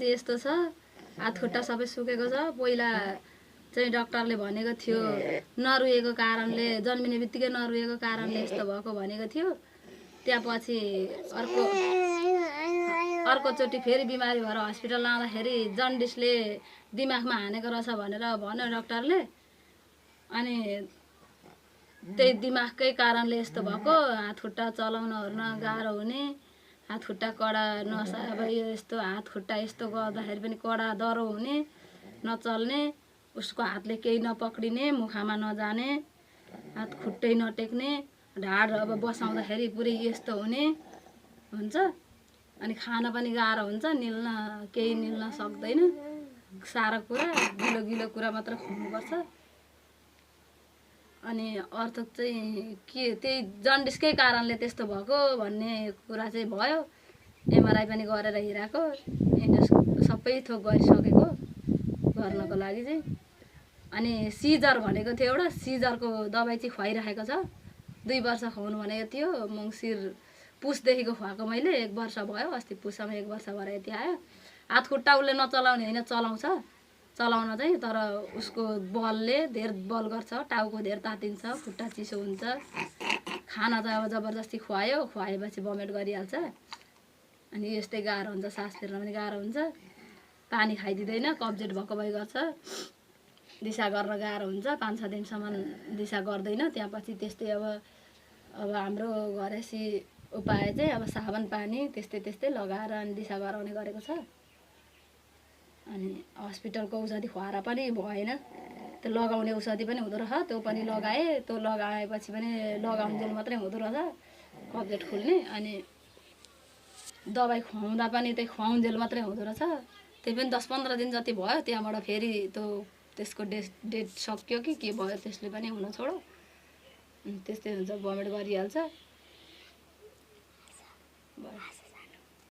यस्तो छ हात खुट्टा सबै सुकेको छ पहिला चाहिँ डाक्टरले भनेको थियो नरुएको कारणले जन्मिने बित्तिकै नरुएको कारणले यस्तो भएको भनेको थियो त्यसपछि अर्कोचोटि फेरि बिमारी भएर हस्पिटल लाँदाखेरि जन्डिसले दिमागमा हानेको रहेछ भनेर भन्यो डाक्टरले अनि त्यही दिमागकै कारणले यस्तो भएको हात खुट्टा चलाउन ओर्न गाह्रो हुने हात खुट्टा कडा नसा अब यस्तो हात खुट्टा यस्तो गर्दाखेरि पनि कडा डह्रो हुने नचल्ने उसको हातले केही नपक्रिने मुखामा नजाने हात खुट्टै नटेक्ने ढाड अब बसाउँदाखेरि पुरै यस्तो हुने हुन्छ अनि खान पनि गाह्रो हुन्छ निल्न केही निल्न सक्दैन सारा कुरा गिलो गिलो कुरा मात्र खुवाउनुपर्छ अनि अर्थ चाहिँ के त्यही जन्डिसकै कारणले त्यस्तो भएको भन्ने कुरा चाहिँ भयो एमआरआई पनि गरेर हिराको इन्जेक्सन सबै थोक गरिसकेको गर्नको लागि चाहिँ अनि सिजर भनेको थियो एउटा सिजरको दबाई चाहिँ खुवाइरहेको छ 2 वर्ष खुवाउनु भनेको थियो मङ्सिर पुसदेखिको खुवाएको मैले 1 वर्ष भयो अस्ति पुसमा 1 वर्ष भएर यति आयो हात खुट्टा उसले नचलाउने होइन चलाउँछ चलाउन चाहिँ तर उसको बलले धेर बल गर्छ टाउको धेर तातिन्छ खुट्टा चिसो हुन्छ खाना चाहिँ अब जबरजस्ती खुवाएपछि भमिट गरिहाल्छ अनि यस्तै गाह्रो हुन्छ सास फेर्न पनि गाह्रो हुन्छ पानी खाइदिँदैन कब्जियत भएको भइ गर्छ दिशा गर्न गाह्रो हुन्छ 5-6 दिनसम्म दिशा गर्दैन त्यसपछि त्यस्तै अब हाम्रो घरेसी उपाय चाहिँ अब साबन पानी त्यस्तै लगाएर अनि दिशा गराउने गरेको छ अनि हस्पिटलको औषधि खुवाएर पनि भएन त्यो लगाउने औषधि पनि हुँदो रहेछ त्यो पनि लगाए त्यो लगाएपछि पनि लगाउन्जेल मात्रै हुँदो रहेछ कब्जियत खुल्ने अनि दबाई खुवाउँदा पनि त्यही खुवाउन्जेल मात्रै हुँदो रहेछ त्यही पनि 10-15 दिन जति भयो त्यहाँबाट फेरि त्यसको डेट सक्यो कि के भयो त्यसले पनि हुन छोड्यो त्यस्तै हुन्छ भमिट गरिहाल्छ